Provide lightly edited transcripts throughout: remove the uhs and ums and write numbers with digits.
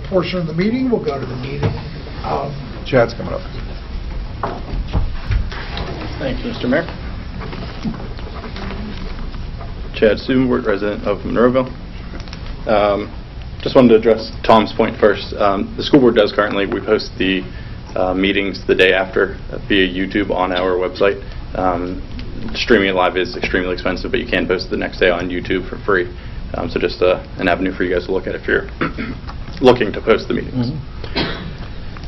portion of the meeting. We'll go to the meeting. Chad's coming up. Thank you, Mr. Mayor. Chad Stubenbort, resident of Monroeville. Just wanted to address Tom's point first. The school board does currently, we post the meetings the day after via YouTube on our website. Streaming it live is extremely expensive, but you can post it the next day on YouTube for free. So just an avenue for you guys to look at if you're looking to post the meetings.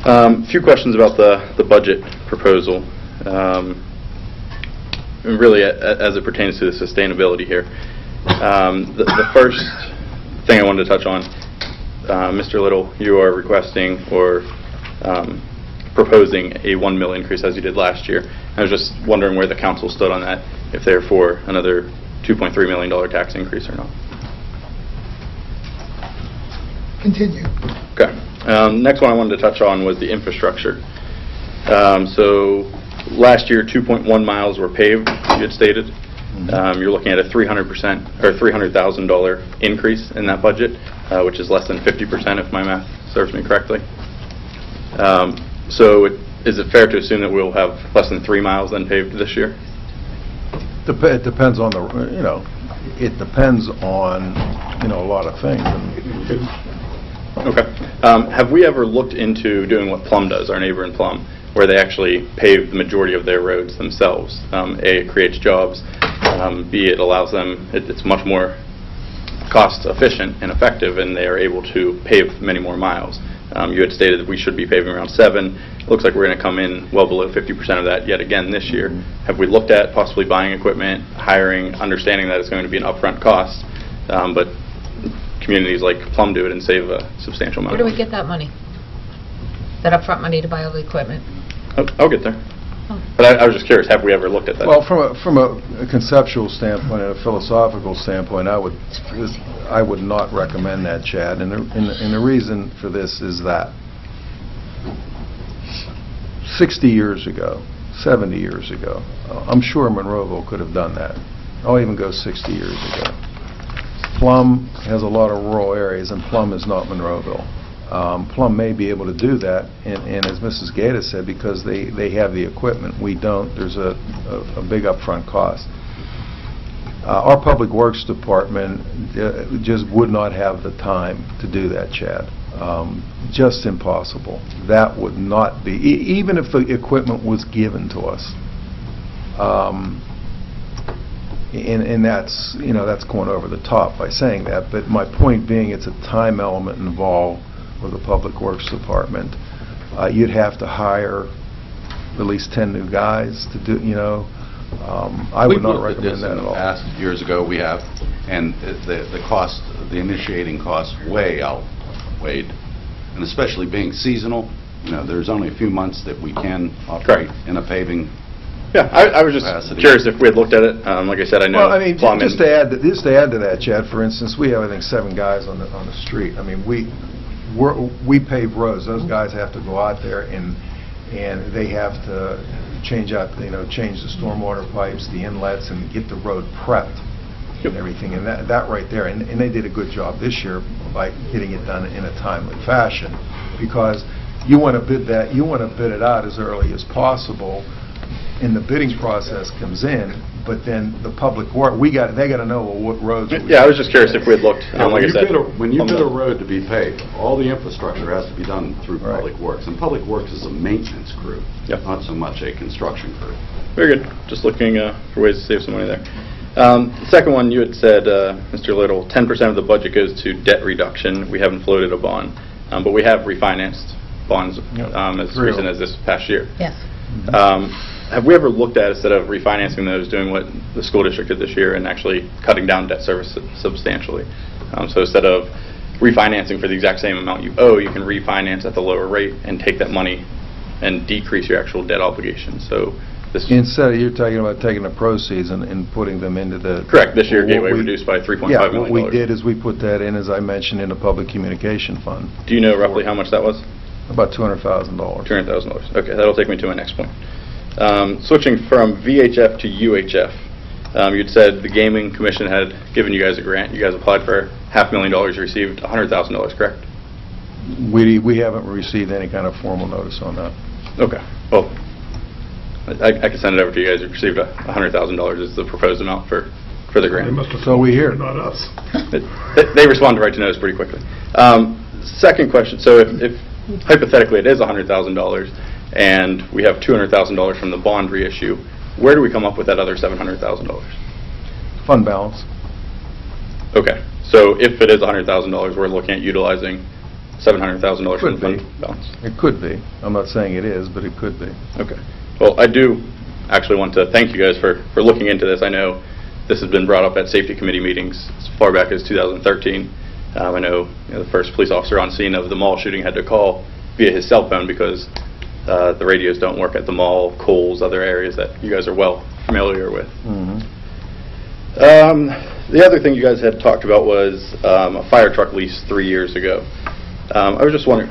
A few questions about the budget proposal. Really, as it pertains to the sustainability here. The first thing I wanted to touch on, Mr. Little, you are requesting or proposing a 1 mil increase as you did last year. I was just wondering where the council stood on that, if they're for another $2.3 million tax increase or not. Continue. Okay. Next one I wanted to touch on was the infrastructure. So last year, 2.1 miles were paved, you had stated. You're looking at a 300% or $300,000 increase in that budget, which is less than 50% if my math serves me correctly. So is it fair to assume that we'll have less than 3 miles then paved this year? It depends on it depends on, a lot of things. Okay. Have we ever looked into doing what Plum does, our neighbor in Plum, where they actually pave the majority of their roads themselves? A, it creates jobs. B, it allows them, it's much more cost efficient and effective, and they are able to pave many more miles. You had stated that we should be paving around 7. It looks like we're going to come in well below 50% of that yet again this year. Have we looked at possibly buying equipment, hiring, understanding that it's going to be an upfront cost, but communities like Plum do it and save a substantial amount of money? Where do we get that money? That upfront money to buy all the equipment? I'll get there. But I was just curious, have we ever looked at that? Well, from a conceptual standpoint and a philosophical standpoint, I would not recommend that, Chad. And the reason for this is that 60 years ago, 70 years ago, I'm sure Monroeville could have done that. I'll even go 60 years ago. Plum has a lot of rural areas, and Plum is not Monroeville. Plum may be able to do that, and as Mrs. Gaeta said, because they have the equipment, we don't. There's a big upfront cost. Our Public Works Department just would not have the time to do that, Chad. Just impossible. That would not be, even if the equipment was given to us. And that's, that's going over the top by saying that, but my point being, it's a time element involved with the Public Works Department. You'd have to hire at least 10 new guys to do, I would not recommend that at all. Past years ago we have, and the cost, the initiating cost way outweighed, and especially being seasonal, there's only a few months that we can operate in a paving. Yeah, I was just curious if we had looked at it. Like I said, I know. Well, I mean, just to add to that, Chad, for instance, we have, I think, 7 guys on the street. I mean, we pave roads. Those guys have to go out there and they have to change out, change the stormwater pipes, the inlets, and get the road prepped and everything. And that right there, and they did a good job this year by getting it done in a timely fashion, because you want to bid it out as early as possible. And the bidding process comes in, but then the public work, they got to know what roads. Yeah, I was just curious if we had looked. Like I said, when you bid a road to be paved, all the infrastructure has to be done through Public Works, and Public Works is a maintenance crew, not so much a construction crew. Very good. Just looking for ways to save some money there. The second one, you had said, Mr. Little, 10% of the budget goes to debt reduction. We haven't floated a bond, but we have refinanced bonds as recent as this past year. Yes. Have we ever looked at, instead of refinancing those, doing what the school district did this year and actually cutting down debt service substantially? So instead of refinancing for the exact same amount you owe, you can refinance at the lower rate and take that money and decrease your actual debt obligation. So this instead of, you're talking about taking the proceeds and putting them into the... Correct. This year Gateway reduced by $3.5 million. Yeah, what we did is we put that in, as I mentioned, in the public communication fund. Do you know roughly how much that was? About $200,000. $200,000. Okay, that'll take me to my next point. Switching from VHF to UHF, you'd said the Gaming Commission had given you guys a grant. You guys applied for $500,000. You received $100,000, correct? We haven't received any kind of formal notice on that. Okay. Well, I can send it over to you guys. You received $100,000 is the proposed amount for the They grant. must have So we hear. Not us. They respond to right to notice pretty quickly. Second question, so if hypothetically it is $100,000 and we have $200,000 from the bond reissue, where do we come up with that other $700,000? Fund balance. Okay, so if it is $100,000, we're looking at utilizing $700,000 from the Could be. fund balance? It could be. I'm not saying it is, but it could be. Okay. Well, I do actually want to thank you guys for looking into this. I know this has been brought up at safety committee meetings as far back as 2013. I know, the first police officer on scene of the mall shooting had to call via his cell phone because the radios don't work at the mall, Kohl's, other areas that you guys are well familiar with. Mhm. The other thing you guys had talked about was a fire truck lease 3 years ago. I was just wondering,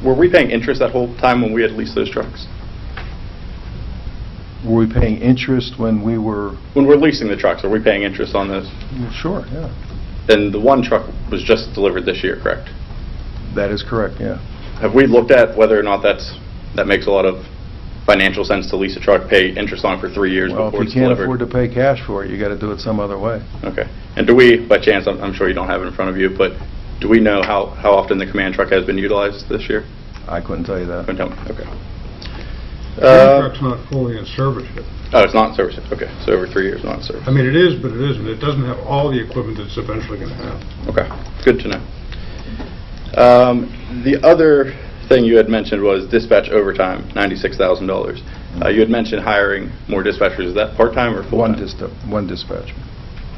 were we paying interest that whole time when we had leased those trucks? Were we paying interest when we were? When we're leasing the trucks, are we paying interest on those? Sure, yeah. And the one truck was just delivered this year, correct? That is correct, yeah. Have we looked at whether or not that makes a lot of financial sense to lease a truck, pay interest on it for 3 years Well, before if it's you can't delivered? afford to pay cash for it, you got to do it some other way. Okay. And do we, by chance, I'm sure you don't have it in front of you, but do we know how often the command truck has been utilized this year? I couldn't tell you that. Couldn't tell me. Okay. The truck's not fully in service yet. Oh, it's not in service. Okay, so over 3 years, not in service. I mean, it is, but it isn't. It doesn't have all the equipment that it's eventually going to have. Okay, good to know. The other thing you had mentioned was dispatch overtime, $96,000. You had mentioned hiring more dispatchers. Is that part-time or full-time? One dispatcher,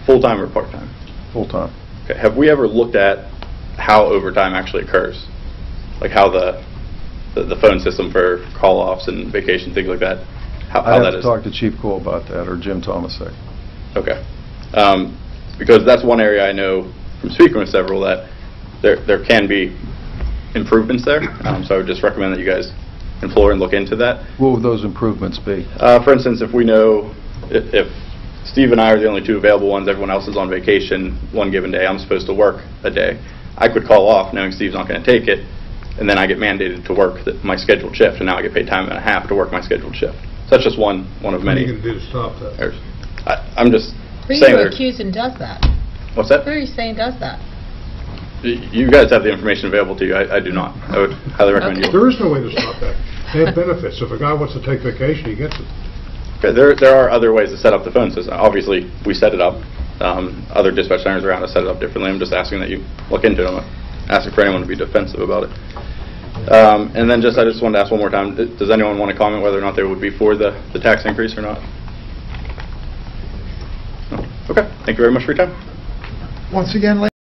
Full-time or part-time? full-time. Okay, have we ever looked at how overtime actually occurs? Like how the phone system for call-offs and vacation, things like that? How I'd that have to is? talk to Chief Cole about that, or Jim Tomasek. Okay. Because that's one area I know from speaking with several that there can be improvements there. So I would just recommend that you guys implore and look into that. What would those improvements be? For instance, if we know if Steve and I are the only two available ones, everyone else is on vacation one given day, I'm supposed to work a day. I could call off knowing Steve's not going to take it, and then I get mandated to work my scheduled shift, and now I get paid time and a half to work my scheduled shift. So that's just one of What are many you going to do to stop that? errors. I'm just Who saying are you there. accusing does that? What's that? Who are you saying does that? You guys have the information available to you. I do not. I would highly recommend Okay. you. There is no way to stop that. They have benefits. If a guy wants to take vacation, he gets it. Okay, there are other ways to set up the phone system. Obviously, we set it up. Other dispatch centers around us set it up differently. I'm just asking that you look into it. I'm not asking for anyone to be defensive about it. And then I just wanted to ask one more time, does anyone want to comment whether or not they would be for the tax increase or not? No? Okay, thank you very much for your time. Once again,